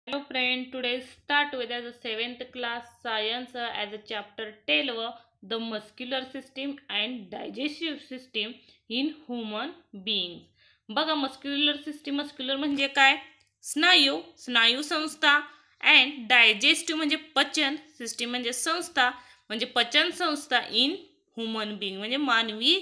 Hello friend, today start with as a 7th class science as a chapter 12 the muscular system and digestive system in human beings. बघा muscular म्हणजे काय? स्नायू संस्था and digestive म्हणजे पचन system म्हणजे संस्था म्हणजे पचन संस्था इन ह्युमन बिंग म्हणजे मानवी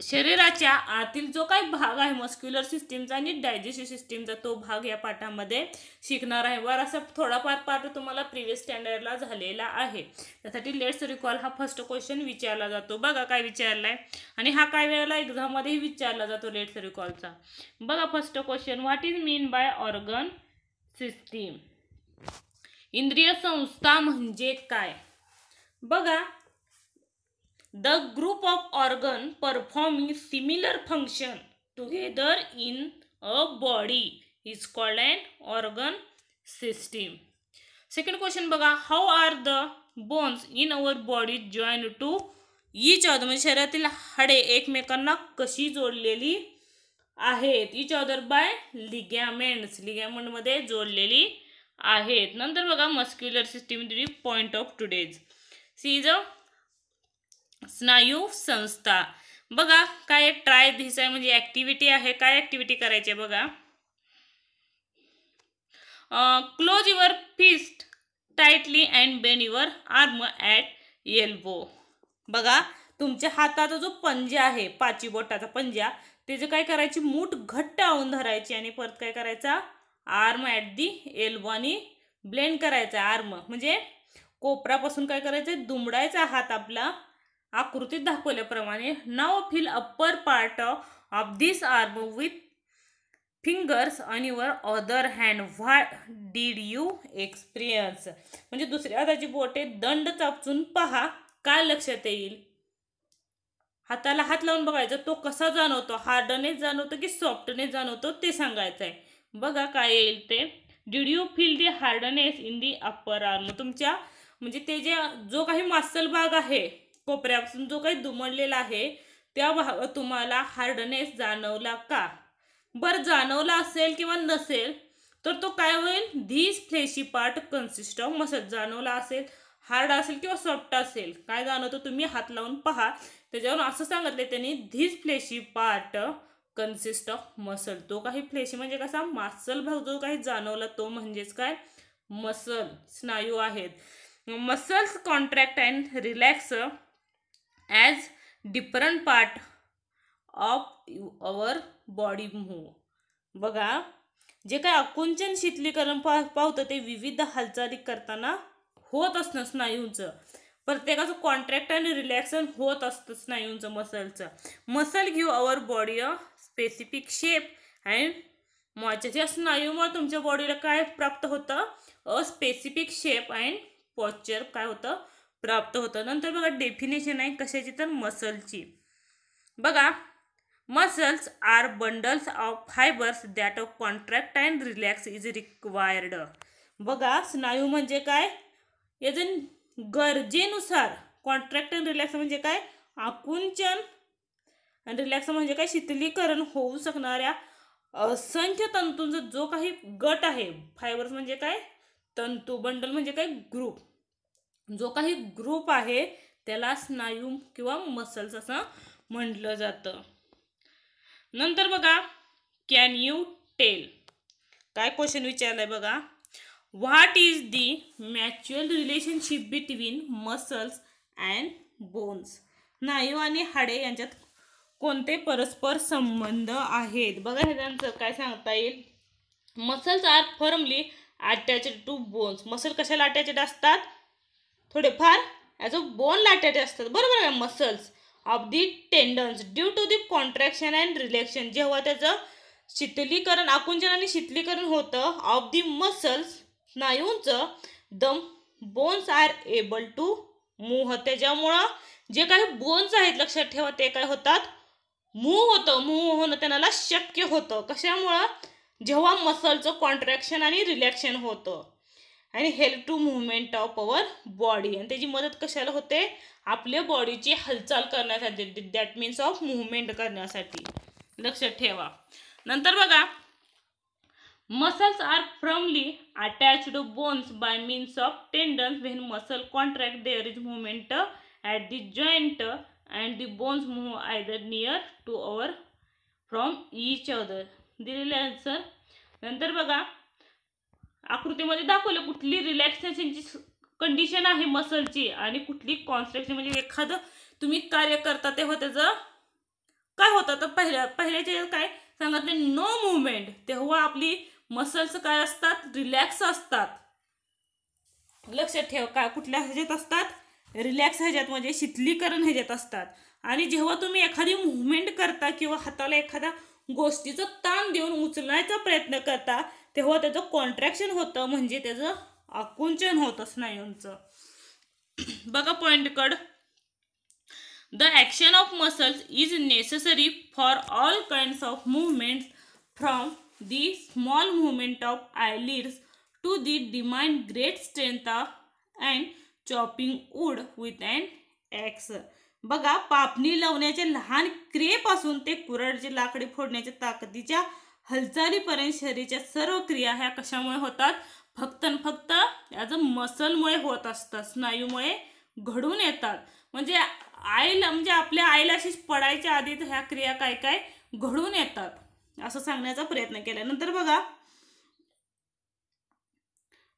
शरीराच्या आतील जो काही भाग आहे मस्क्युलर सिस्टीमचा आणि डायजेस्टिव्ह सिस्टीमचा तो भाग या पाठामध्ये शिकणार आहे. असा थोडाफार पाठ तुम्हाला प्रिव्हियस स्टँडर्डला झालेला आहे. त्यासाठी लेट्स रिकॉल हा फर्स्ट क्वेश्चन विचारला जातो. बघा काय विचारलाय आणि हा काय वेळेला एक्झाममध्येही विचारला जातो लेट्स रिकॉलचा. बघा first question, what is mean by organ system? इंद्रिय संस्था म्हणजे काय? बघा, the group of organ performing similar function together in a body is called an organ system. Second question बघा, how are the bones in our body joined to each other? म्हणजे शरीरातील हाडे एकमेकांना कशी जोडलेली आहेत? each other by ligaments, ligament मध्ये जोडलेली आहेत. नंतर बघा muscular system point of today's C is a स्नायू संस्था. बघा काय ट्राय धिस आहे म्हणजे ऍक्टिव्हिटी आहे. काय ऍक्टिव्हिटी करायची आहे बघा, close your fist tightly and bend your arm at elbow. बघा तुमच्या हाताचा जो पंजा आहे, पाची बोटाचा पंजा, त्याचे काय करायची, मूठ घट्ट आवून धरायची आणि परत काय करायचा, आर्म ॲट दी एल्बो आणि ब्लेंड करायचा. आर्म म्हणजे कोपरापासून काय करायचं, दुमडायचा हात आपला आकृतीत दाखवल्याप्रमाणे. Now fill upper part of this arm with fingers on your other hand. What did you experience? म्हणजे दुसऱ्या हाताची बोटे दंड चापचून पहा, काय लक्षात येईल? हाताला हात लावून बघायचं, तो कसा जाणवतो, हार्डनेस जाणवतो की सॉफ्टनेस जाणवतो ते सांगायचं आहे. बघा काय येईल ते, did you feel the hardness in the upper arm? तुमच्या म्हणजे ते जो काही मासल भाग आहे कोपऱ्यापासून जो काही दुमडलेला आहे त्या भागात तुम्हाला हार्डनेस जाणवला का? बरं जाणवला असेल किंवा नसेल तर तो काय होईल, this fleshy part consist of muscle. जाणवला असेल, हार्ड असेल किंवा सॉफ्ट असेल, काय जाणवतं तुम्ही हात लावून पहा. त्याच्यावरून असं सांगितलं त्यांनी, this fleshy part consist of muscle. तो काही फ्लेशी म्हणजे कसा, मासल भाग जो काही जाणवला तो म्हणजेच काय, मसल, स्नायू आहेत. Muscles contract and relax as different part of our body move. बघा जे काय आकुंचन शीतलीकरण पावतं ते विविध हालचाली करताना होत असणं स्नायूंचं. प्रत्येकाचं कॉन्ट्रॅक्ट आणि रिलॅक्सन होत असतं स्नायूंचं, मसलचं. Muscle give our body a specific shape and moisture. या स्नायूमुळे तुमच्या बॉडीला काय प्राप्त होतं, a specific shape and posture काय होतं, प्राप्त होतं. नंतर बघा डेफिनेशन आहे कशाची, तर मसलची. बघा muscles are bundles of fibres that of contract and relax is required. बघा स्नायू म्हणजे काय, याचे गरजेनुसार कॉन्ट्रॅक्ट अँड रिलॅक्स म्हणजे काय, आकुंचन आणि रिलॅक्स म्हणजे काय, शीतलीकरण होऊ शकणाऱ्या असंख्य तंतूंचा जो काही गट आहे. फायबर्स म्हणजे काय, तंतू. बंडल म्हणजे काय, ग्रुप. जो काही ग्रुप आहे त्याला स्नायू किंवा मसल्स असं म्हटलं जातं. नंतर बघा, कॅन यू टेल, काय क्वेश्चन विचारलाय बघा, what is the mutual relationship between muscles and bones? स्नायू आणि हाडे यांच्यात कोणते परस्पर संबंध आहेत? बघा हे त्यांचं काय सांगता येईल, muscles are firmly attached to bones. Muscle कशाला अटॅच्ड असतात, थोडेफार ॲज अ बोनला अटॅच असतात, बरोबर आहे. Muscles of the tendons due to the contraction and relaxation. जेव्हा त्याचं शीतलीकरण, आकुंचन आणि शीतलीकरण होतं ऑफ दी मसल्स, स्नायूंचं, the bones are able to move. त्याच्यामुळं जे काही बोन्स आहेत लक्षात ठेवा ते काय होतात, मूव्ह होतं. मूव्ह होणं त्यांना शक्य होतं. कशामुळं, जेव्हा मसलचं कॉन्ट्रॅक्शन आणि रिलॅक्शन होतं. आणि help to movement of our body. आणि त्याची मदत कशाला होते, आपल्या बॉडीची हालचाल करण्यासाठी, दॅट मीन्स ऑफ मुवमेंट करण्यासाठी. लक्षात ठेवा. नंतर बघा Muscles are firmly attached to bones by means of tendons. When muscle contract, there is movement at the joint and the bones move either near to or from each other. दिलेले answer. नंतर बघा आकृतीमध्ये दाखवलं कुठली रिलॅक्सेशनची condition आहे मसलची आणि कुठली construction, म्हणजे एखादं तुम्ही कार्य करता तेव्हा त्याचं काय होतं तर पहिल्याच्या काय सांगितले नो मुवमेंट, तेव्हा आपली मसल्स काय असतात रिलॅक्स असतात. लक्षात ठेव काय कुठल्या ह्याच्यात असतात रिलॅक्स ह्याच्यात म्हणजे शिथिलीकरण ह्याच्यात असतात. आणि जेव्हा तुम्ही एखादी मुवमेंट करता किंवा हाताला एखाद्या गोष्टीचं ताण देऊन उचलण्याचा प्रयत्न करता तेव्हा त्याचं कॉन्ट्रॅक्शन होतं म्हणजे त्याचं आकुंचन होतं स्नायूंचं. बघा पॉइंट कड. The action of muscles is necessary for all kinds of movements, from the small movement of eyelids to the demand great strength and chopping wood with an axe. बघा पापणी लावण्याच्या लहान क्रियेपासून ते कुऱ्हाडीची लाकडी फोडण्याच्या ताकदीच्या हालचालीपर्यंत शरीराच्या सर्व क्रिया ह्या कशामुळे होतात फक्त फक्त याचं मसलमुळे होत असतात, स्नायूमुळे घडून येतात. म्हणजे आईला म्हणजे आपल्या आईला अशीच पडायच्या आधी ह्या क्रिया काय काय घडून येतात असं सांगण्याचा प्रयत्न केला. नंतर बघा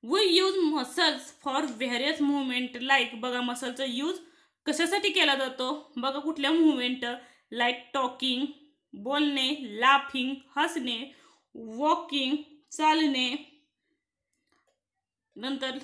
we use muscles for various movement like. बघा मसलचा यूज कशासाठी केला जातो बघा कुठल्या मुवमेंट लाईक टॉकिंग बोलणे, लाफिंग हसणे, वॉकिंग चालणे, नंतर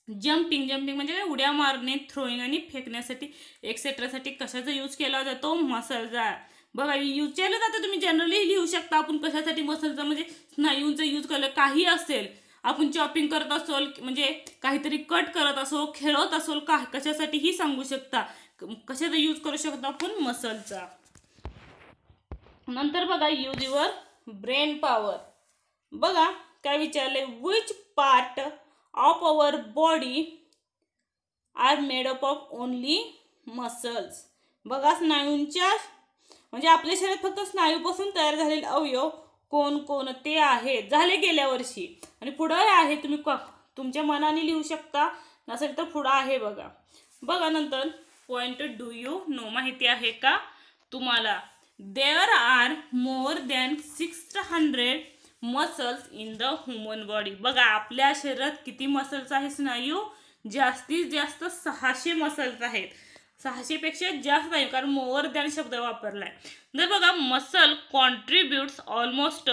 जम्पिंग म्हणजे काय उड्या मारणे, थ्रोईंग आणि फेकण्यासाठी एक्सेट्रासाठी कशाचा यूज केला जातो मसलचा. बघा यूज केलं जातं तुम्ही जनरली लिहू शकता आपण कशासाठी मसलचा म्हणजे स्नायूंचा यूज केलं काही असेल आपण चॉपिंग करत असोल म्हणजे काहीतरी कट करत असो खेळत असोल कशासाठीही सांगू शकता कशाचा यूज करू शकतो आपण मसलचा. नंतर बघा यूज युअर ब्रेन पॉवर. बघा काय विचारले which part of our body are made up of only muscles. बघा स्नायूंच्या म्हणजे आपल्या शरीरात फक्त स्नायूपासून तयार झालेले अवयव कोणते आहेत झाले गेल्या वर्षी आणि पुढे आहे तुम्ही तुमच्या मनाने लिहू शकता नसेल तर पुढे आहे बघा. बघा नंतर पॉइंट डू यू नो माहिती आहे का तुम्हाला. There are more than 600 muscles in the human body. बघा आपल्या शरीरात किती मसल्स आहेत स्नायू जास्तीत जास्त 600 मसल्स आहेत. 600 पेक्षा जास्त आहे कारण मोर दॅन शब्द वापरलाय. जर बघा muscle contributes almost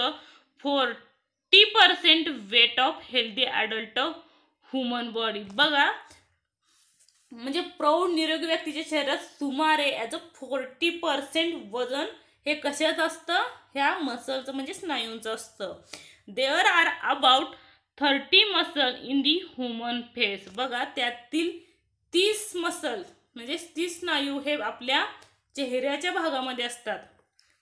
40% weight of healthy adult human body. बघा म्हणजे प्रौढ निरोगी व्यक्तीच्या शरीरात सुमारे याचं 40% वजन हे कशाच असतं ह्या मसलचं म्हणजे स्नायूंचं असतं. There are about 30 muscle in the human face. बघा त्यातील 30 मसल म्हणजे 30 स्नायू हे आपल्या चेहऱ्याच्या भागामध्ये असतात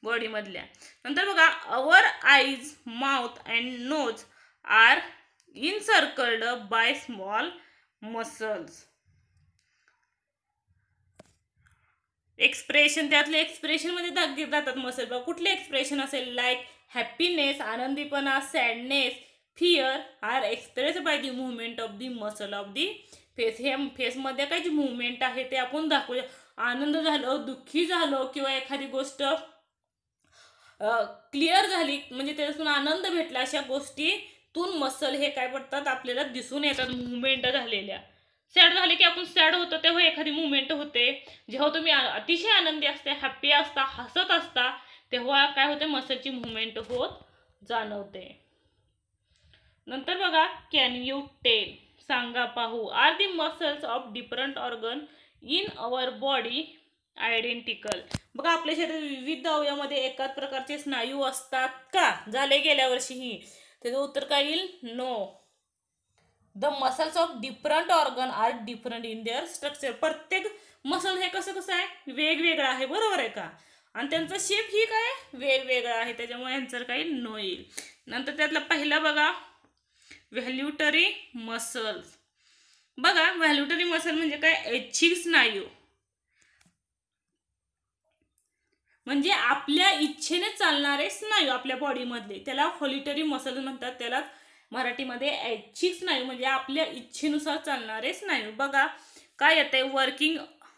बॉडीमधल्या. नंतर बघा our eyes mouth and nose are encircled by small muscles. Expression त्यातले एक्सप्रेशन मध्ये जातात मसल. बघा कुठले एक्सप्रेशन असेल लाईक हॅपीनेस आनंदीपणा, sadness, fear are express by the movement of the muscle of the face. हे फेसमध्ये काय जी मुवमेंट आहे ते आपण दाखवूया. आनंद झालो, दुःखी झालो किंवा एखादी गोष्ट क्लिअर झाली म्हणजे त्याच्यातून आनंद भेटला अशा गोष्टीतून मसल हे काय पडतात आपल्याला दिसून येतात मुवमेंट झालेल्या. सॅड झाले की आपण सॅड होतो तेव्हा एखादी मुवमेंट होते. जेव्हा तुम्ही अतिशय आनंदी असते हॅप्पी असता हसत असता तेव्हा काय होते मसलची मुवमेंट होत जाणवते. नंतर बघा कॅन यू टेल सांगा पाहू are the muscles of different organ in our body identical. बघा आपल्या शरीरात विविध अवयवामध्ये एकाच प्रकारचे स्नायू असतात का झाले गेल्या वर्षीही. त्याचं उत्तर काय येईल no. The muscles of different organ are different in their structure. प्रत्येक मसल हे कसं आहे वेगवेगळं आहे बरोबर आहे का आणि त्यांचा शेप ही काय वेगवेगळा आहे त्याच्यामुळे आन्सर काय नो येईल. नंतर त्यातला पहिला बघा व्हॅल्युटरी मसल्स. बघा व्हॅल्युटरी मसल म्हणजे काय ऐच्छिक स्नायू म्हणजे आपल्या इच्छेने चालणारे स्नायू आपल्या बॉडीमधले, त्याला व्हॉल्युटरी मसल म्हणतात. त्याला मराठीमध्ये ऐच्छिक स्नायू म्हणजे आपल्या इच्छेनुसार चालणारे स्नायू. बघा काय येतंय, वर्किंग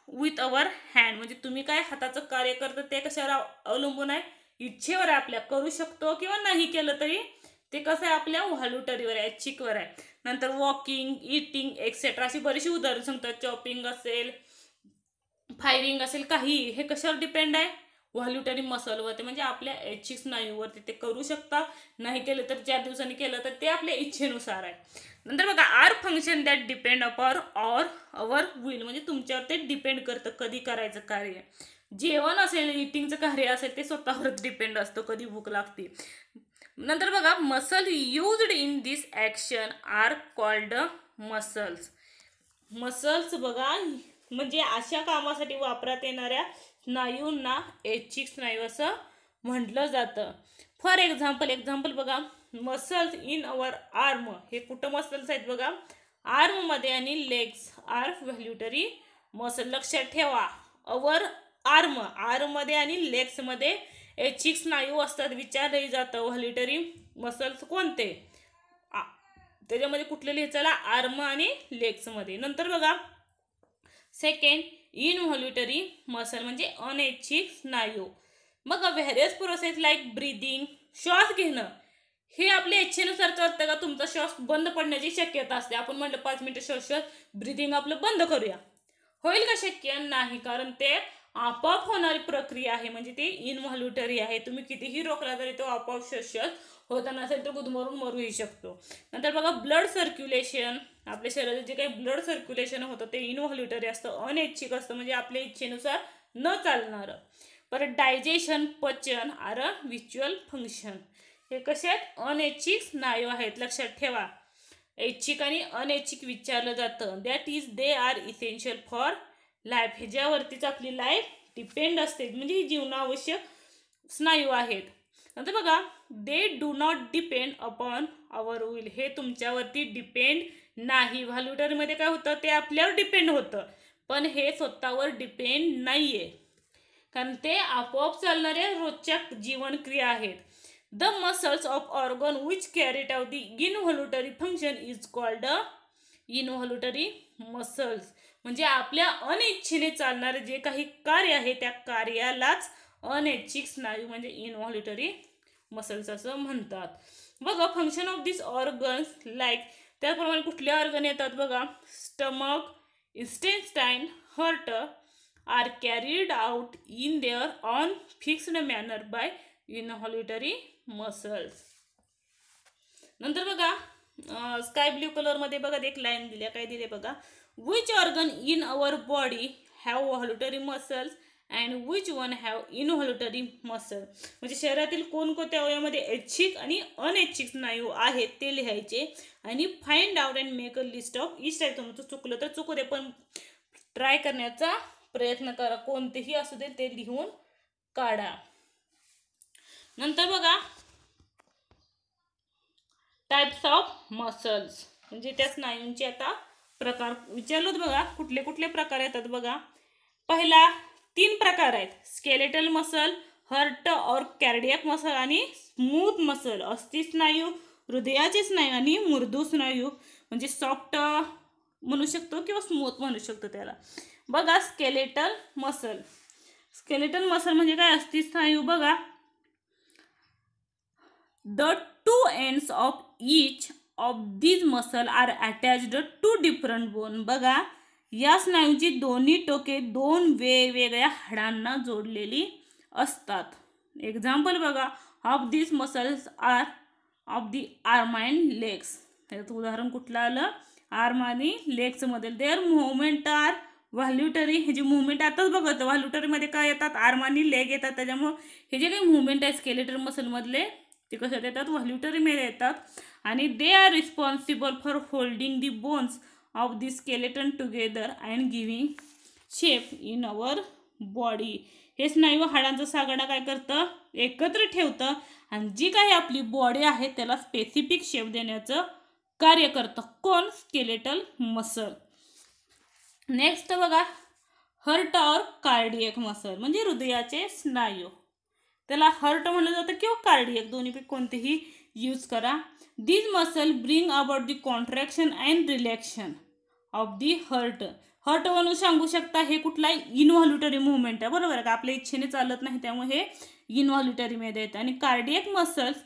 विथ अवर हँड म्हणजे तुम्ही काय हाताचं कार्य करता ते कशावर अवलंबून आहे, इच्छेवर आहे आपल्या. करू शकतो किंवा नाही केलं तरी ते कसं आहे, आपल्या व्हॉल्युटरीवर आहे, ऐच्छिकवर आहे. नंतर वॉकिंग, इटिंग एक्सेट्रा अशी बरीचशी उदाहरणं सांगतात. चॉपिंग असेल, फायरिंग असेल, काही हे कशावर डिपेंड आहे, व्हॉल्युटरी मसलवरती म्हणजे आपल्या ऐच्छिक स्नायूवरती. ते करू शकता, नाही केलं तर 4 दिवसांनी केलं तर ते आपल्या इच्छेनुसार आहे. नंतर बघा are function that depend upon or our will म्हणजे तुमच्यावर ते डिपेंड करतं कधी करायचं कार्य. जेवण असेल, इटिंगचं कार्य असेल ते स्वतःवरच डिपेंड असतं कधी भूक लागते. नंतर बघा muscle used in this action are called muscles. Muscles बघा म्हणजे अशा कामासाठी वापरात येणाऱ्या स्नायूंना ऐच्छिक स्नायू असं म्हटलं जातं. फॉर एक्झाम्पल बघा, मसल्स इन अवर आर्म, हे कुठं मसल्स आहेत बघा, आर्ममध्ये आणि लेग्स आर व्हॅल्युटरी मसल. लक्षात ठेवा, अवर आर्ममध्ये आणि लेग्समध्ये ऐच्छिक स्नायू असतात. विचारही जातं व्हॅल्युटरी मसल्स कोणते, त्याच्यामध्ये कुठले लिहायचं, आर्म आणि लेग्समध्ये. नंतर बघा सेकंड, इनव्हॉल्युटरी मसल म्हणजे अनैच्छिक स्नायू. मग व्हेरियस प्रोसेस लाईक ब्रीदिंग, श्वास घेणं हे आपल्या इच्छेनुसार चालतं का, तुमचा श्वास बंद पडण्याची शक्यता असते. आपण म्हटलं 5 मिनिटं श्वास ब्रीदिंग आपलं बंद करूया, होईल का, शक्य नाही, कारण ते आपोआप होणारी प्रक्रिया आहे म्हणजे ते इनव्हॉल्युटरी आहे. तुम्ही कितीही रोखला तरी तो आपोआप श्वास होता नसेल तर गुदमरून मरूही शकतो. नंतर बघा ब्लड सर्क्युलेशन, आपल्या शरीरात जे काही ब्लड सर्क्युलेशन होतं ते इनव्हॉल्युटरी असतं, अनैच्छिक असतं म्हणजे आपल्या इच्छेनुसार न चालणारं. परत डायजेशन, पचन आर अ व्हिज्युअल फंक्शन, हे कसे आहेत, अनैच्छिक स्नायू आहेत. लक्षात ठेवा, ऐच्छिक आणि अनैच्छिक विचारलं जातं. That is they are essential for life, ह्याच्यावरतीच आपली लाईफ डिपेंड असते म्हणजे ही जीवनावश्यक स्नायू आहेत. नंतर बघा they do not depend upon our will, हे तुमच्यावरती डिपेंड नाही. व्हॅल्युटरीमध्ये काय होतं, ते आपल्यावर डिपेंड होतं, पण हे स्वतःवर डिपेंड नाही आहे कारण ते आपोआप चालणाऱ्या रोजच्या जीवनक्रिया आहेत. The muscles of organ which carried out the involuntary function is called involuntary muscles म्हणजे आपल्या अनिच्छेने चालणारे जे काही कार्य आहे त्या कार्यालाच अनैच्छिक स्नायू म्हणजे इनव्हॉल्युटरी मसल्स असं म्हणतात. बघा function of this organs like, त्याप्रमाणे कुठले ऑर्गन येतात बघा, stomach, intestine, heart are carried out in there on fixed manner by involuntary muscles. नंतर बघा स्काय ब्ल्यू कलरमध्ये बघा एक लाईन दिली, काय दिले बघा, which organ in our body have voluntary muscles and which one have involuntary muscle म्हणजे शरीरातील कोणकोणत्या अवयवामध्ये ऐच्छिक आणि अनैच्छिक स्नायू आहेत ते लिहायचे आणि find out and make a list of each type. तुमचं चुकलं तर चुकू दे पण ट्राय करण्याचा प्रयत्न करा, कोणतेही असू दे ते लिहून काढा. नंतर बघा टाइप्स ऑफ मसल्स म्हणजे त्या स्नायूंचे आता प्रकार विचारलं बघा, कुठले कुठले प्रकार येतात बघा. पहिला 3 प्रकार आहेत, स्केलेटल मसल, हर्ट और कार्डियक मसल आणि स्मूथ मसल, अस्थि स्नायू, हृदयाचे स्नायू आणि मृदू स्नायू म्हणजे सॉफ्ट म्हणू शकतो किंवा स्मूथ म्हणू शकतो त्याला. बघा स्केलेटल मसल, स्केलेटल मसल म्हणजे काय, अस्थि स्नायू बघा, the 2 ends of each of these muscle are attached to different bone. बघा या स्नायूंची दोन्ही टोके 2 वेगवेगळ्या हाडांना जोडलेली असतात. एक्झाम्पल बघा, of this muscles are of the arm and legs, त्याचं उदाहरण कुठलं आलं, आर्म आणि लेग्स मध्ये. देअर मुवमेंट आर व्हॅल्युटरी, हे जे मुवमेंट आताच बघत व्हॅल्युटरीमध्ये काय येतात, आर्म आणि लेग येतात, त्याच्यामुळं हे जे काही मुवमेंट आहे स्केलेटल मसलमधले ते कशात येतात, व्हॅल्युटरीमध्ये येतात. आणि they are responsible for holding the bones of the skeleton together and giving shape in our body. हे स्नायू हाडांचा सागाडा काय करतं, एकत्र ठेवतं आणि जी काही आपली बॉडी आहे त्याला स्पेसिफिक शेप देण्याचं कार्य करतं. कोण, स्केलेटल मसल. नेक्स्ट बघा हर्ट और कार्डियक मसल म्हणजे हृदयाचे स्नायू. त्याला हर्ट म्हणलं जातं किंवा कार्डियक, दोन्हीपैकी कोणतेही यूज करा. These muscle bring about the contraction and relaxation of the heart. Heart म्हणून सांगू शकता हे कुठला इनव्हॉल्युटरी मुवमेंट आहे, बरोबर आहे का, आपल्या इच्छेने चालत नाही त्यामुळे हे इनव्हॉल्युटरीमध्ये येतं. आणि cardiac muscles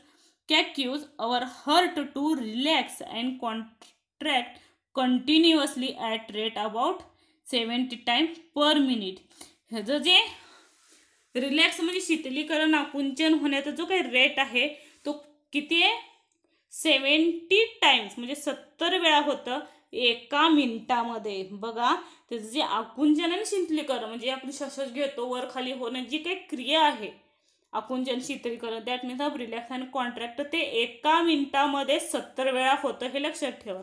causes our heart to relax and contract continuously at rate about 70 times per minute. ह्याचं जे रिलॅक्स म्हणजे शीतलीकरण आकुंचन होण्याचा जो काही रेट आहे तो किती आहे, 70 टाइम्स म्हणजे 70 वेळा होतं एका मिनिटामध्ये. बघा त्याचं जे आकुंचन आणि शीतलीकरण म्हणजे आपण श्वास घेतो वर खाली होणं जी काही क्रिया आहे आकुंचन शीतलीकरण, दॅट मीन्स ऑफ रिलॅक्स आणि कॉन्ट्रॅक्ट, ते एका मिनिटामध्ये 70 वेळा होतं, हे लक्षात ठेवा.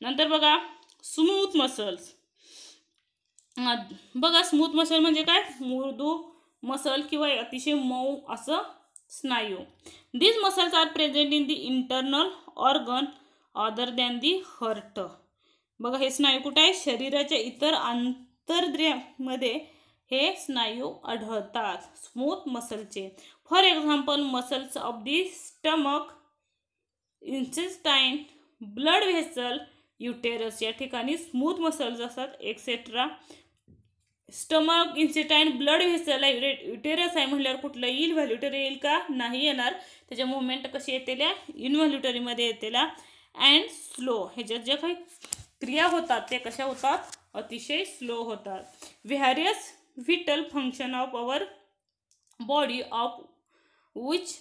नंतर बघा स्मूथ मसल्स. बघा स्मूथ मसल म्हणजे काय, मृदू मसल किंवा अतिशय मऊ असं स्नायू. These muscles are present in the internal organ other than the heart. बघा हे स्नायू कुठे आहे, शरीराच्या इतर आंतरद्रव्यामध्ये हे स्नायू आढळतात स्मूथ मसलचे. For example muscles of the stomach, intestine, blood vessel, uterus, या ठिकाणी स्मूथ मसल्स असतात etcetera. Stomach, intestine, blood vessel, uterus आहे म्हटल्यावर कुठलं इनव्हॉल्युटरी येईल का, नाही येणार. त्याच्या मुवमेंट कशी येतेल्या, इनव्हॉल्युटरीमध्ये येतेल्या. अँड स्लो, ह्याच्यात ज्या काही क्रिया होतात ते कशा होतात, अतिशय स्लो होतात. Various vital function of our body of which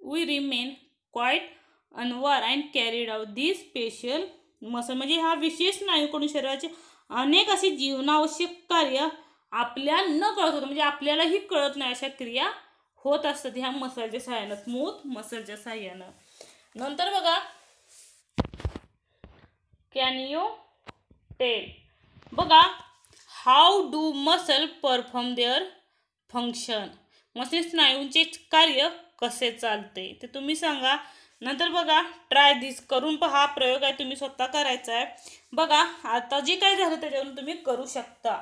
we remain quite unaware and carried out the special muscle. म्हणजे हा विशेष स्नायूकडून शरीराचे अनेक अशी जीवनावश्यक कार्य आपल्या न कळत होतं, म्हणजे आपल्यालाही कळत नाही अशा क्रिया होत असतात ह्या मसलच्या सहाय्यानं, स्मूथ मसलच्या सहाय्यानं. नंतर बघा कॅन यू टेल. बघा how do muscle perform their function. Muscle स्नायूंचे कार्य कसे चालते ते तुम्ही सांगा. नंतर बघा ट्राय दिस, करून पहा, प्रयोग आहे तुम्ही स्वतः करायचा आहे. बघा आता जे काय झालं त्याच्यावरून तुम्ही करू शकता.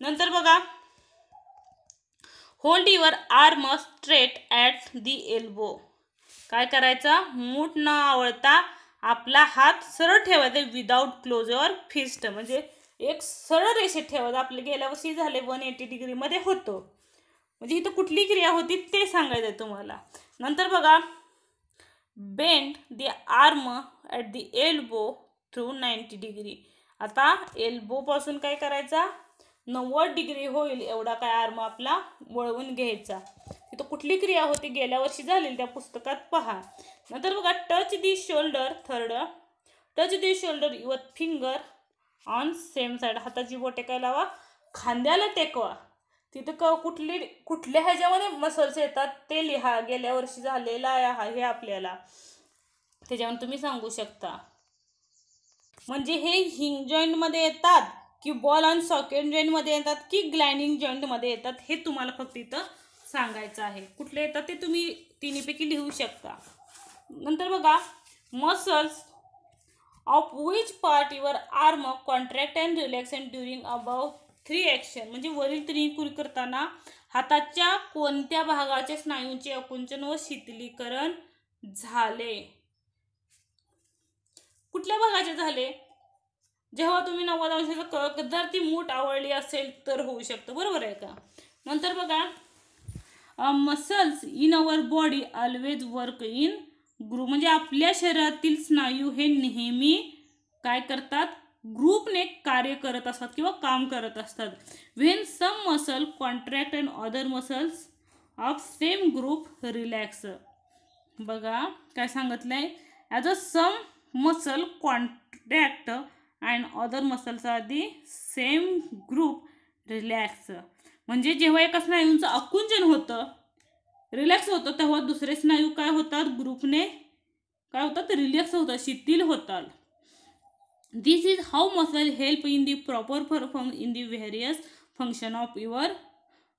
नंतर बघा hold your arm straight at the elbow. काय करायचं, मूठ न आवळता आपला हात सरळ ठेवायचा विदाउट क्लोज युअर फिस्ट, म्हणजे एक सरळ रेषेत ठेवायचं. आपले गेल्या वर्षी झाले 180 डिग्रीमध्ये होतो, म्हणजे इथं कुठली क्रिया होती ते सांगायचं आहे तुम्हाला. नंतर बघा bend the arm at the elbow through 90 degree. आता एल्बोपासून काय करायचा, 90 डिग्री होईल एवढा काय आर्म आपला वळवून घ्यायचा. तिथं कुठली क्रिया होती गेल्या वर्षी झालेली त्या पुस्तकात पहा. नंतर बघा touch the shoulder, third touch the shoulder your finger on same side. हाताची बोटे काय लावा, खांद्याला टेकवा. तिथं कुठल्या ह्याच्यामध्ये मसल्स येतात ते लिहा, गेल्या वर्षी झालेला आहे हे आपल्याला त्याच्यावर तुम्ही सांगू शकता. म्हणजे हे हिंग जॉईंटमध्ये येतात की बॉल आणि सॉकेट जॉईंटमध्ये येतात की ग्लाइडिंग जॉईंटमध्ये येतात हे तुम्हाला फक्त इथं सांगायचं आहे. कुठले येतात ते तुम्ही तिन्हीपैकी लिहू शकता. नंतर बघा muscles of which part your arm contract and relaxation during about 3 action. म्हणजे वरील 3 क्रिया करताना हाताच्या कोणत्या भागाच्या स्नायूंचे आकुंचन व शीतलीकरण झाले. कुठल्या भागाचे झाले, जेव्हा तुम्ही 90 अंशाचा जर ती मूठ आवळली असेल तर होऊ शकतं, बरोबर आहे का. नंतर बघा muscles in our body always work in group. म्हणजे आपल्या शरीरातील स्नायू हे नेहमी काय करतात, ग्रुपने कार्य करत असतात किंवा काम करत असतात. When some muscle contract and other muscles of same group relax. बघा काय सांगितलंय, as a some muscle contract and other muscles are the same group relax. म्हणजे जेव्हा एका स्नायूंचं आकुंचन होतं, रिलॅक्स होतं, तेव्हा दुसरे स्नायू काय होतात, ग्रुपने काय होतात, रिलॅक्स होतात, शिथिल होतात. This is how muscle help in the proper perform in the various function of your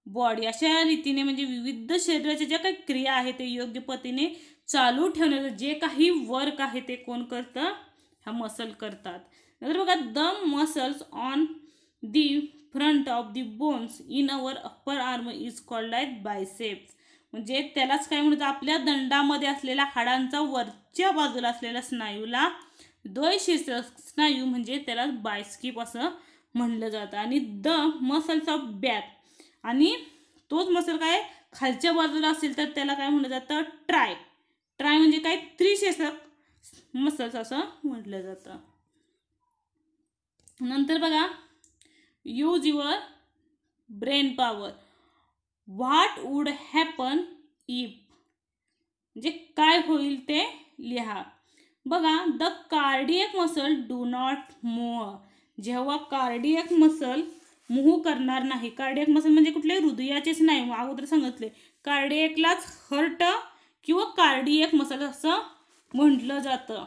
body. अशा रीतीने म्हणजे विविध शरीराच्या ज्या काही क्रिया आहेत ते योग्य पद्धतीने चालू ठेवण्याचं जे काही वर्क आहे ते कोण करतं, ह्या मसल करतात. नंतर बघा the muscles on the front of the bones in our upper arm is called as biceps. म्हणजे त्यालाच काय म्हणतात, आपल्या दंडामध्ये असलेल्या हाडांचा वरच्या बाजूला असलेल्या स्नायूला द्वैशीर्षक स्नायू म्हणजे त्याला बायस्किप असं म्हणलं जातं. आणि द मसल्स ऑफ बॅक, आणि तोच मसल काय खालच्या बाजूला असेल तर त्याला काय म्हणलं जातं, ट्राय. ट्राय म्हणजे काय, त्रिशीर्षक मसल्स असं म्हटलं जातं. नंतर बघा, use your brain power. What would happen if, म्हणजे काय होईल ते लिहा. बघा, the cardiac muscle do not move. जेव्हा कार्डियक मसल मूव्ह करणार नाही, कार्डियक मसल म्हणजे कुठले, हृदयाचेच नाही, अगोदर सांगितले कार्डियकलाच हर्ट किंवा कार्डियक मसल असं म्हटलं जातं.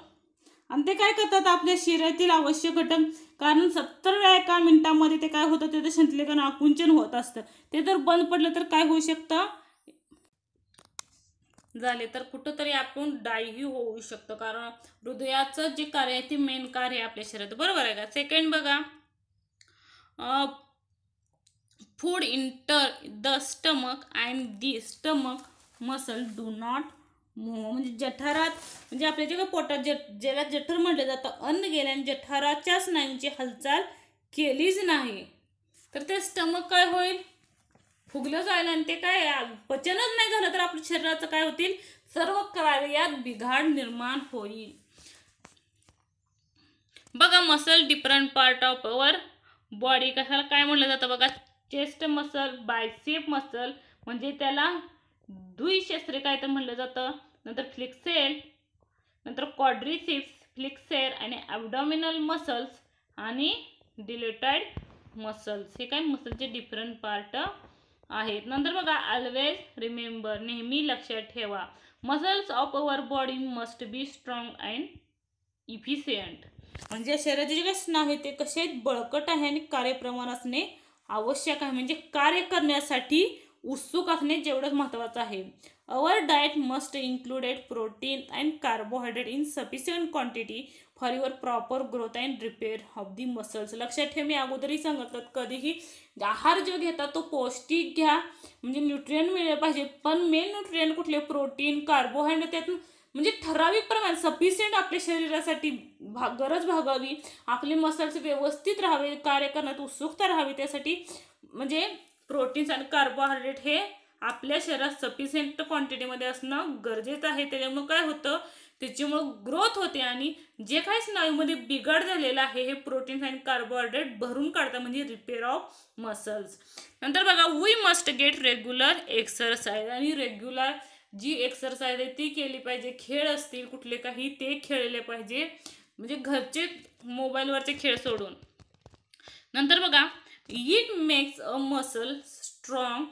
आणि ते काय करतात, आपल्या शरीरातील आवश्यक घटक, कारण 70 वेळा एका मिनिटामध्ये ते काय होतं, त्याचं संतुलन आकुंचन होत असतं. ते जर बंद पडलं तर काय होऊ शकतं, झाले तर कुठंतरी आपण डायही होऊ शकतं. कारण हृदयाचं जे कार्य आहे ते मेन कार्य आहे आपल्या शरीरात, बरोबर आहे का. सेकंड बघा, food inter the stomach and the stomach muscle do not move. म्हणजे जठरात, म्हणजे आपल्या जे पोटात ज्याला जठर म्हटलं जातं, अन्न गेल्याने जठराच्या स्नायूंची हालचाल केलीच नाही तर ते स्टमक काय होईल, फुगलं जाईल, आणि ते काय पचनच नाही झालं तर आपल्या शरीराचं काय होतील, सर्व कार्यात बिघाड निर्माण होईल. बघा, muscle different part of our body कशाला काय म्हटलं जातं बघा. चेस्ट मसल, बायसेप मसल म्हणजे त्याला द्विशस्त्री काय तर म्हटलं जातं. नंतर फ्लेक्सेल, नंतर क्वाड्रिसेप्स, फ्लेक्सेर आणि ॲब्डॉमिनल मसल्स आणि डिलेटॉइड मसल्स, हे काय मसलचे डिफरंट पार्ट आहेत. नंतर बघा, ऑलवेज रिमेंबर, नेहमी लक्षात ठेवा, muscles of our body must be strong and efficient. म्हणजे शरीराचे जे काही स्नायू आहे ते कसे बळकट आहे आणि कार्यप्रमाण असणे आवश्यक आहे. म्हणजे कार्य करण्यासाठी उत्सुक असणे जेवढंच महत्त्वाचं आहे. Our diet must included protein and carbohydrate in sufficient quantity for your proper growth and repair of the muscles. लक्षात ठेव, मी अगोदरही सांगितलं, कधीही आहार जो घेता तो पौष्टिक घ्या, म्हणजे न्यूट्रिएंट मिळले पाहिजे. पण मेन न्यूट्रिएंट कुठले, प्रोटीन, कार्बोहायड्रेट, त्यातून म्हणजे ठराविक प्रमाण सफिशियंट आपल्या शरीरासाठी गरज भागावी, आपले मसल्स व्यवस्थित राहावे, कार्य करण्यात उत्सुकता राहावी, त्यासाठी म्हणजे प्रोटीन्स आणि कार्बोहायड्रेट हे आपल्या शरीरात सफिशियंट क्वांटिटीमध्ये असणं गरजेचं आहे. त्याच्यामुळे काय होतं, त्याच्यामुळं ग्रोथ होते आणि जे काही स्नायूमध्ये बिघाड झालेला आहे हे प्रोटीन्स आणि कार्बोहायड्रेट भरून काढतात, म्हणजे रिपेअर ऑफ मसल्स. नंतर बघा, we must get regular exercise. आणि रेग्युलर जी एक्सरसाइज आहे ती केली पाहिजे. खेळ असतील कुठले काही ते खेळले पाहिजे, म्हणजे घरचे मोबाईलवरचे खेळ सोडून. नंतर बघा, it makes a muscle strong.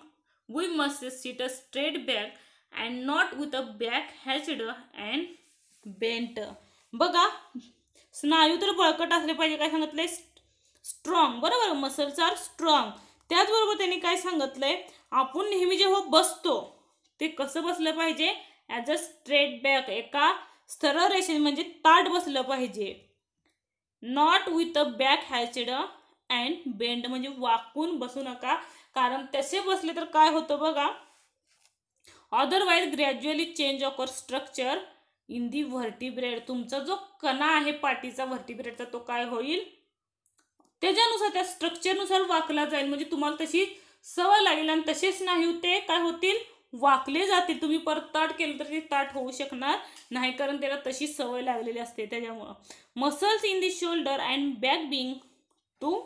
We must sit a straight back and not with a back hatched and bent. बघा, स्नायू तर बळकट असले पाहिजे, काय सांगितलंय, स्ट्रॉंग, बरोबर, मसल्स आर स्ट्रॉंग. त्याचबरोबर त्यांनी काय सांगितलंय, आपण नेहमी जेव्हा बसतो ते कसं बसलं पाहिजे, ॲज अ स्ट्रेट बॅक, एका सरळ रेषेत, म्हणजे ताट बसलं पाहिजे. Not with a back hatched and bend, म्हणजे वाकून बसू नका, कारण तसे बसले तर काय होतं बघा, otherwise gradually change of structure in the vertebrate. तुमचा जो कणा आहे पाठीचा व्हर्टिब्रेटचा तो काय होईल, त्याच्यानुसार त्या स्ट्रक्चरनुसार वाकला जाईल, म्हणजे तुम्हाला तशी सवय लागेल आणि तसेच नाही ते काय होतील, वाकले जातील. तुम्ही परत ताट केलं तर ते ताट होऊ शकणार नाही, कारण त्याला तशी सवय लागलेली असते. त्याच्यामुळं muscles in the shoulder and back being to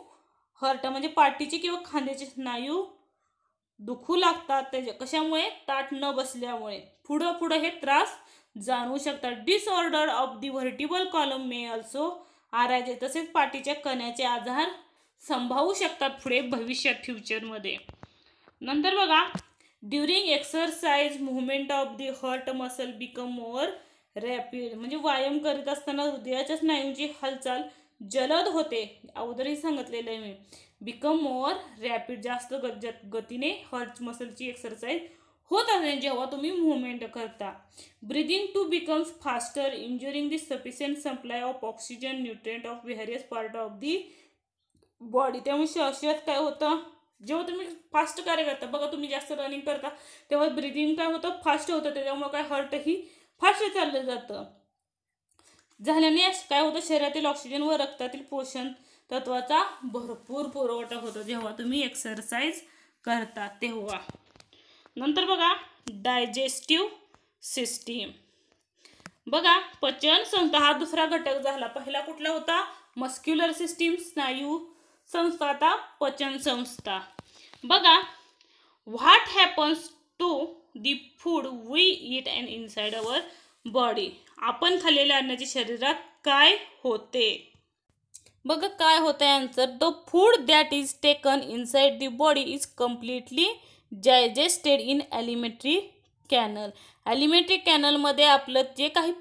hurt, म्हणजे पाठीचे किंवा खांद्याचे स्नायू दुखू लागतात, त्याच्या कशामुळे, ताट न बसल्यामुळे पुढं पुढं हे त्रास जाणवू शकतात. Disorder of the vertebral column may also arise, तसेच पाठीच्या कण्याचे आजार संभावू शकतात पुढे भविष्यात, फ्युचरमध्ये. नंतर बघा, during exercise movement of the heart muscle become more rapid. म्हणजे व्यायाम करीत असताना हृदयाच्या स्नायूंची हालचाल जलद होते, अगोदरही सांगितलेलं आहे मी. बिकम मोर रॅपिड, जास्त गतीने हार्ट मसलची एक्सरसाइज होत असते जेव्हा तुम्ही मुवमेंट करता. Breathing to becomes faster, injuring the sufficient supply of oxygen nutrient of various part of the body. त्यामुळे श्वासात काय होतं, जेव्हा तुम्ही फास्ट कार्य करता बघा, तुम्ही जास्त रनिंग करता तेव्हा ब्रिदिंग काय होतं, फास्ट होतं, त्याच्यामुळे काय हार्टही फास्ट चाललं जातं. झाल्याने काय होतं, शरीरातील ऑक्सिजन व रक्तातील पोषण तत्वाचा भरपूर पुरवठा होतो जेव्हा तुम्ही एक्सरसाइज करता तेव्हा. नंतर बघा डायजेस्टिव्ह सिस्टीम. बघा पचन संस्था हा दुसरा घटक झाला. पहिला कुठला होता, मस्क्युलर सिस्टीम स्नायू संस्था, आता पचन संस्था. बघा what happens to the food we eat and inside our body. आपण खाल्लेल्या अन्नाची शरीरात काय होते. बघा काय होतं answer, the food that is taken inside the body is completely digested in alimentary canal. Alimentary कॅनलमध्ये आपलं जे काही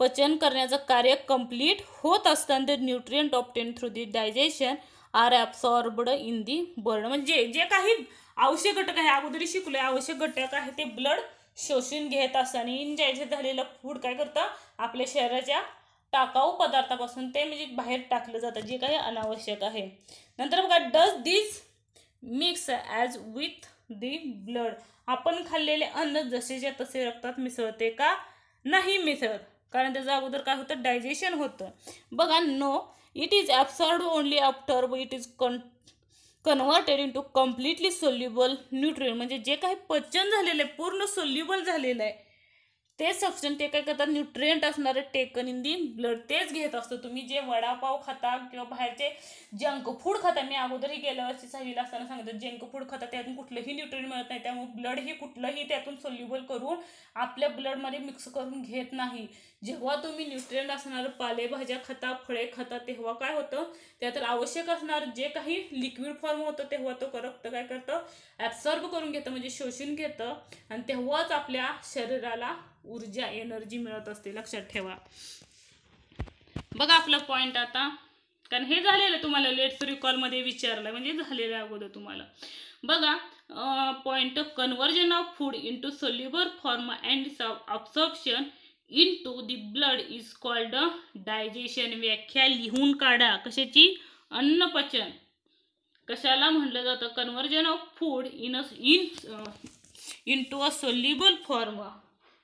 पचन करण्याचं कार्य कंप्लीट होत असताना the nutrient obtain through the digestion are absorbed in the blood. म्हणजे जे काही आवश्यक घटक आहे, अगोदर शिकलोय, आवश्यक घटक आहे ते ब्लड शोषून घेत असताना इनडायजेस्ट झालेलं फूड काय करतं, आपल्या शरीराच्या टाकाऊ पदार्थापासून ते म्हणजे बाहेर टाकलं जातं, जे काही अनावश्यक आहे. नंतर बघा does this mix as with the blood. आपण खाल्लेले अन्न जसेच्या तसे रक्तात मिसळते का, नाही मिसळत, कारण त्याचं अगोदर काय होतं, डायजेशन होतं. बघा no, it is absorbed only after it is converted in to completely soluble nutrient. म्हणजे जे काही पचन झालेलं आहे, पूर्ण सोल्युबल झालेलं आहे, ते सबस्टन्स ते काय करतात, न्यूट्रिएंट असणारे टेकन इन दी ब्लड, तेच घेत असतो. तुम्ही जे वडापाव खाता किंवा बाहेरचे जंक फूड खाता, मी अगोदरही गेल्या वर्षी 6वीला असताना सांगितलं, जंक फूड खाता त्यातून कुठलंही न्यूट्रिएंट मिळत नाही, त्यामुळे ब्लड ही कुठलंही त्यातून सोल्युबल करून आपल्या ब्लडमध्ये मिक्स करून घेत नाही. जेव्हा तुम्ही न्यूट्रिएंट असणारं पालेभाज्या खाता, फळे खाता, तेव्हा काय होतं, त्यात आवश्यक असणारं जे काही लिक्विड फॉर्म होतं तेव्हा तो रक्त काय करतं, ॲब्सॉर्ब करून घेतं, म्हणजे शोषून घेतं, आणि तेव्हाच आपल्या शरीराला ऊर्जा एनर्जी मिळत असते, लक्षात ठेवा. बघा आपला पॉइंट आता, कारण हे झालेलं तुम्हाला लेट्स रिकॉलमध्ये विचारलं, म्हणजे झालेलं अगोदर तुम्हाला. बघा point, conversion of food into soluble form and absorption into the blood is called digestion. व्याख्या लिहून काढा कशाची, अन्नपचन कशाला म्हटलं जातं, conversion of food into a soluble form.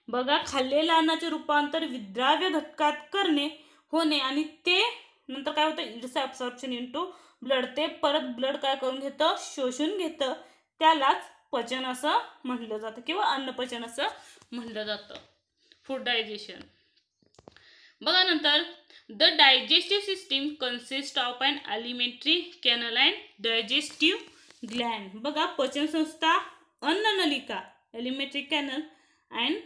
बघा खाल्लेल्या अन्नाचे रूपांतर विद्राव्य घटकात होणे आणि ते नंतर काय होतं, इट्स ॲब्सॉर्प्शन इंटू ब्लड, ते परत ब्लड काय करून घेतं, शोषून घेतं, त्यालाच पचन असं म्हटलं जातं किंवा अन्नपचन असं म्हटलं जातं, फूड डायजेशन. बघा नंतर the digestive system consist of an alimentary canal and digestive gland. बघा पचन संस्था, अन्ननलिका, ॲलिमेंटरी कॅनल अँड